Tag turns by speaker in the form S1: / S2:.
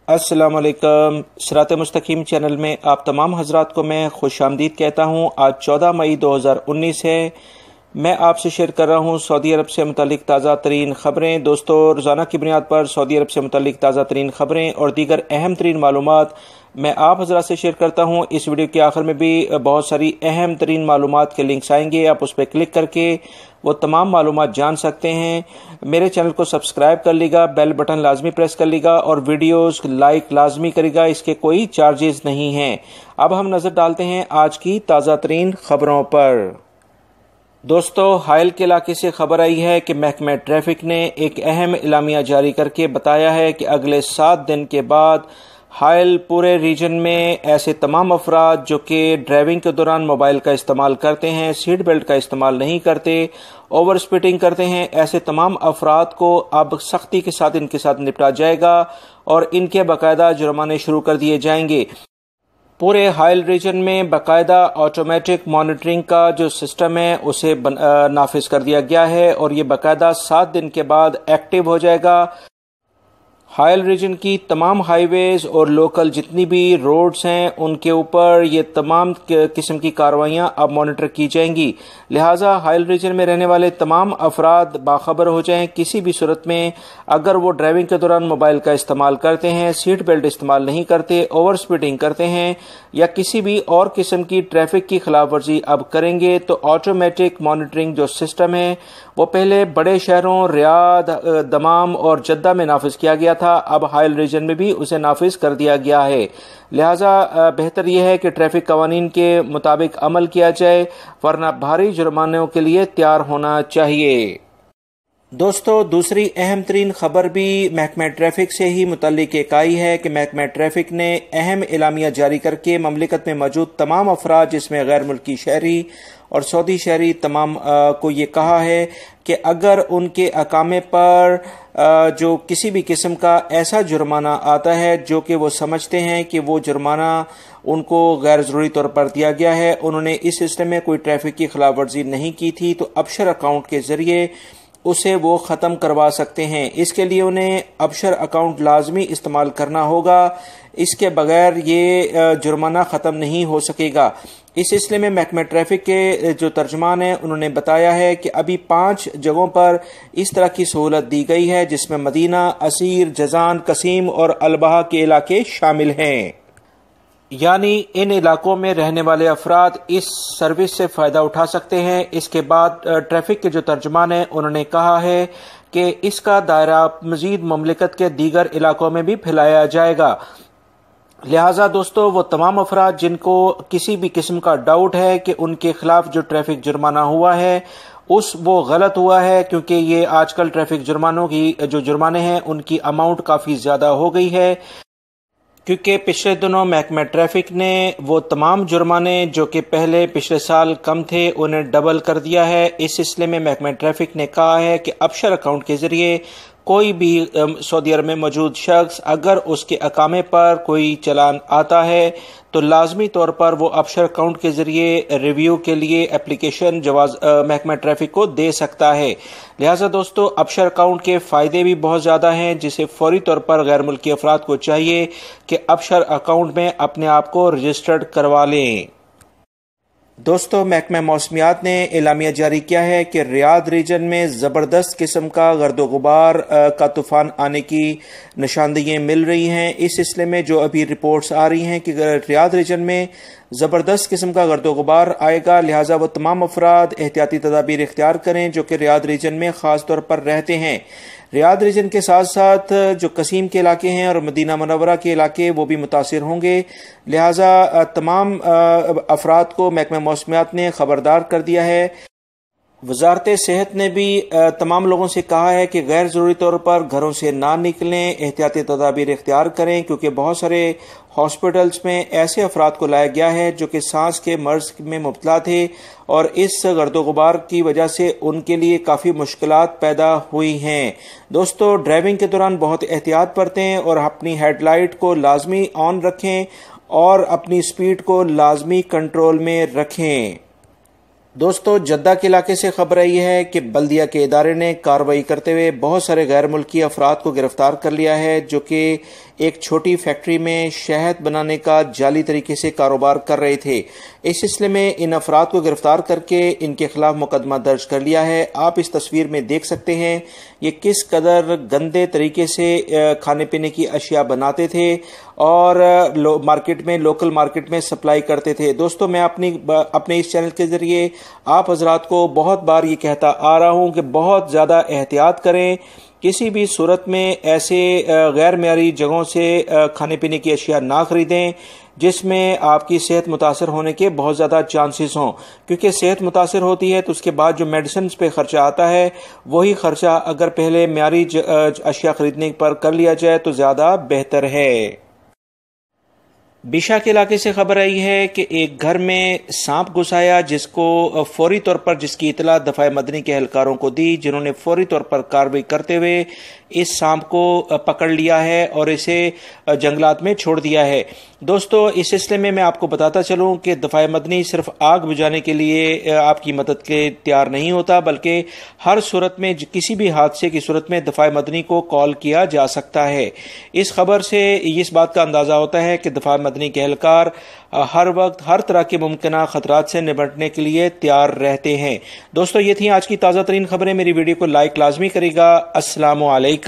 S1: अस्सलाम वालेकुम। सिरात मुस्तकीम चैनल में आप तमाम हजरात को मैं खुश आमदीद कहता हूँ। आज 14 मई 2019 है। मैं आपसे शेयर कर रहा हूँ सऊदी अरब से मुतालिक ताज़ा तरीन ख़बरें। दोस्तों, रोज़ाना की बुनियाद पर सऊदी अरब से मुतालिक ताज़ा तरीन ख़बरें और दीगर अहम तरीन मालूमात मैं आप हजरात से शेयर करता हूँ। इस वीडियो के आखिर में भी बहुत सारी अहम तरीन मालूमात के लिंक्स आएंगे, आप उस पर क्लिक करके वो तमाम मालूमात जान सकते हैं। मेरे चैनल को सब्सक्राइब कर लीजिएगा, बेल बटन लाजमी प्रेस कर लीजिएगा और वीडियोस लाइक लाजमी करेगा। इसके कोई चार्जेस नहीं हैं। अब हम नजर डालते हैं आज की ताज़ा तरीन खबरों पर। दोस्तों, हायल के इलाके से खबर आई है कि महकमा ट्रैफिक ने एक अहम इलामिया जारी करके बताया है कि अगले 7 दिन के बाद हायल पूरे रीजन में ऐसे तमाम अफराद जो कि ड्राइविंग के दौरान मोबाइल का इस्तेमाल करते हैं, सीट बेल्ट का इस्तेमाल नहीं करते, ओवर स्पीडिंग करते हैं, ऐसे तमाम अफराद को अब सख्ती के साथ इनके साथ निपटा जाएगा और इनके बाकायदा जुर्माने शुरू कर दिए जाएंगे। पूरे हायल रीजन में बाकायदा ऑटोमेटिक मॉनिटरिंग का जो सिस्टम है उसे नाफिज कर दिया गया है और ये बाकायदा 7 दिन के बाद एक्टिव हो जाएगा। हायल रीजन की तमाम हाईवेज और लोकल जितनी भी रोड्स हैं उनके ऊपर ये तमाम किस्म की कार्रवाइयां अब मॉनिटर की जाएंगी। लिहाजा हायल रीजन में रहने वाले तमाम अफराद बाखबर हो जाएं किसी भी सूरत में अगर वो ड्राइविंग के दौरान मोबाइल का इस्तेमाल करते हैं, सीट बेल्ट इस्तेमाल नहीं करते, ओवर स्पीडिंग करते हैं या किसी भी और किस्म की ट्रैफिक की खिलाफ वर्जी अब करेंगे तो ऑटोमेटिक मॉनिटरिंग जो सिस्टम है वो पहले बड़े शहरों रियाद, दमाम और जद्दा में नाफिज किया गया था, अब हायल रीजन में भी उसे नाफिज कर दिया गया है। लिहाजा बेहतर यह है कि ट्रैफिक कवानीन के मुताबिक अमल किया जाए, वरना भारी जुर्मानों के लिए तैयार होना चाहिए। दोस्तों, दूसरी अहम तरीन खबर भी महकमा ट्रैफिक से ही मुतल्लिक एक आई है कि महकमा ट्रैफिक ने अहम एलामिया जारी करके ममलिकत में मौजूद तमाम अफराद जिसमें गैर मुल्की शहरी और सऊदी शहरी तमाम को ये कहा है कि अगर उनके अकामे पर जो किसी भी किस्म का ऐसा जुर्माना आता है जो कि वो समझते हैं कि वो जुर्माना उनको गैर ज़रूरी तौर पर दिया गया है, उन्होंने इस सिस्टम में कोई ट्रैफिक की खिलाफ वर्जी नहीं की थी, तो अबशर अकाउंट के ज़रिए उसे वो ख़त्म करवा सकते हैं। इसके लिए उन्हें अबशर अकाउंट लाजमी इस्तेमाल करना होगा, इसके बगैर ये जुर्माना ख़त्म नहीं हो सकेगा। इस सिलसिले में महकमा ट्रैफिक के जो तर्जमान हैं उन्होंने बताया है कि अभी 5 जगहों पर इस तरह की सहूलत दी गई है जिसमें मदीना, असीर, जजान, कसीम और अलबहा के इलाके शामिल हैं। यानी इन इलाकों में रहने वाले अफराद इस सर्विस से फ़ायदा उठा सकते हैं। इसके बाद ट्रैफिक के जो तर्जमान हैं उन्होंने कहा है कि इसका दायरा मजीद ममलिकत के दीगर इलाकों में भी फैलाया जाएगा। लिहाजा दोस्तों, वो तमाम अफराद जिनको किसी भी किस्म का डाउट है कि उनके खिलाफ जो ट्रैफिक जुर्माना हुआ है वो गलत हुआ है, क्योंकि ये आजकल ट्रैफिक जुर्मानों की जो जुर्माने हैं उनकी अमाउंट काफ़ी ज़्यादा हो गई है, क्योंकि पिछले दिनों महकमा ट्रैफिक ने वो तमाम जुर्माने जो कि पहले पिछले साल कम थे उन्हें डबल कर दिया है। इस सिलसिले में महकमा ट्रैफिक ने कहा है कि अबशर अकाउंट के ज़रिए कोई भी सऊदी अरब में मौजूद शख्स अगर उसके अकामे पर कोई चलान आता है तो लाजमी तौर पर वो अबशर अकाउंट के ज़रिए रिव्यू के लिए एप्लीकेशन जवाज महकमा ट्रैफिक को दे सकता है। लिहाजा दोस्तों, अबशर अकाउंट के फ़ायदे भी बहुत ज़्यादा हैं, जिसे फौरी तौर पर गैर मुल्की अफराद को चाहिए कि अबशर अकाउंट में अपने आप को रजिस्टर्ड करवा लें। दोस्तों, महकमा मौसमियात ने एलामिया जारी किया है कि रियाद रीजन में ज़बरदस्त किस्म का गर्दो गुबार का तूफ़ान आने की निशानदेहियाँ मिल रही हैं। इस सिलसिले में जो अभी रिपोर्ट्स आ रही हैं कि रियाद रीजन में ज़बरदस्त किस्म का गर्दो गुबार आएगा, लिहाजा वो तमाम अफराद एहतियाती तदाबीर इख्तियार करें जो कि रियाद रीजन में ख़ास तौर पर रहते हैं। रियाद रीजन के साथ साथ जो कसीम के इलाके हैं और मदीना मुनव्वरा के इलाके वो भी मुतासिर होंगे। लिहाजा तमाम अफराद को महकमा मौसमियात ने खबरदार कर दिया है। वजारत सेहत ने भी तमाम लोगों से कहा है कि गैर ज़रूरी तौर पर घरों से ना निकलें, एहतियाती तदाबीर इख्तियार करें, क्योंकि बहुत सारे हॉस्पिटल्स में ऐसे अफराद को लाया गया है जो कि सांस के मर्ज में मुब्तला थे और इस गर्दो गुबार की वजह से उनके लिए काफ़ी मुश्किलात पैदा हुई हैं। दोस्तों, ड्राइविंग के दौरान बहुत एहतियात बरतें और अपनी हेडलाइट को लाजमी ऑन रखें और अपनी स्पीड को लाजमी कंट्रोल में रखें। دوستو جدہ کے علاقے سے خبر آئی ہے کہ بلدیہ کے ادارے نے کارروائی کرتے ہوئے بہت سارے غیر ملکی افراد کو گرفتار کر لیا ہے جو کہ ایک چھوٹی فیکٹری میں شہد بنانے کا جعلی طریقے سے کاروبار کر رہے تھے۔ اس سلسلے میں ان افراد کو گرفتار کر کے ان کے خلاف مقدمہ درج کر لیا ہے۔ آپ اس تصویر میں دیکھ سکتے ہیں یہ کس قدر گندے طریقے سے کھانے پینے کی اشیاء بناتے تھے اور مارکیٹ میں لوکل مارکیٹ میں سپلائی کرتے تھے۔ دوستو میں اپنے اس چینل کے ذریعے آپ حضرات کو بہت بار یہ کہتا آ رہا ہوں کہ بہت زیادہ احتیاط کریں، کسی بھی صورت میں ایسے غیر معیاری جگہوں سے کھانے پینے کی اشیاء نہ خریدیں جس میں آپ کی صحت متاثر ہونے کے بہت زیادہ چانسز ہوں، کیونکہ صحت متاثر ہوتی ہے تو اس کے بعد جو میڈیسنز پہ خرچہ آتا ہے وہی خرچہ اگر پہلے معیاری اشیاء خریدنے پر کر لیا جائے تو زیادہ بہتر ہے۔ بیشا کے علاقے سے خبر آئی ہے کہ ایک گھر میں سانپ گھس آیا جس کی اطلاع دفاع مدنی کے اہلکاروں کو دی، جنہوں نے فوری طور پر کارروائی کرتے ہوئے اس سانپ کو پکڑ لیا ہے اور اسے جنگلات میں چھوڑ دیا ہے۔ دوستو اس سلسلے میں آپ کو بتاتا چلوں کہ دفاع مدنی صرف آگ بجھانے کے لیے آپ کی مدد کے تیار نہیں ہوتا، بلکہ ہر صورت میں کسی بھی حادثے کی صورت میں دفاع مدنی کو کال کیا جا سکتا ہے۔ اس خبر سے اس بات کا اندازہ ہوتا ہے کہ دفاع مدنی کے اہلکار ہر وقت ہر طرح کے ممکنہ خطرات سے نمٹنے کے لیے تیار رہتے ہیں۔ دوستو یہ تھی آج کی تازہ ترین خبریں۔ میری ویڈیو کو لائک لازمی کرے گا۔ السلام علیکم۔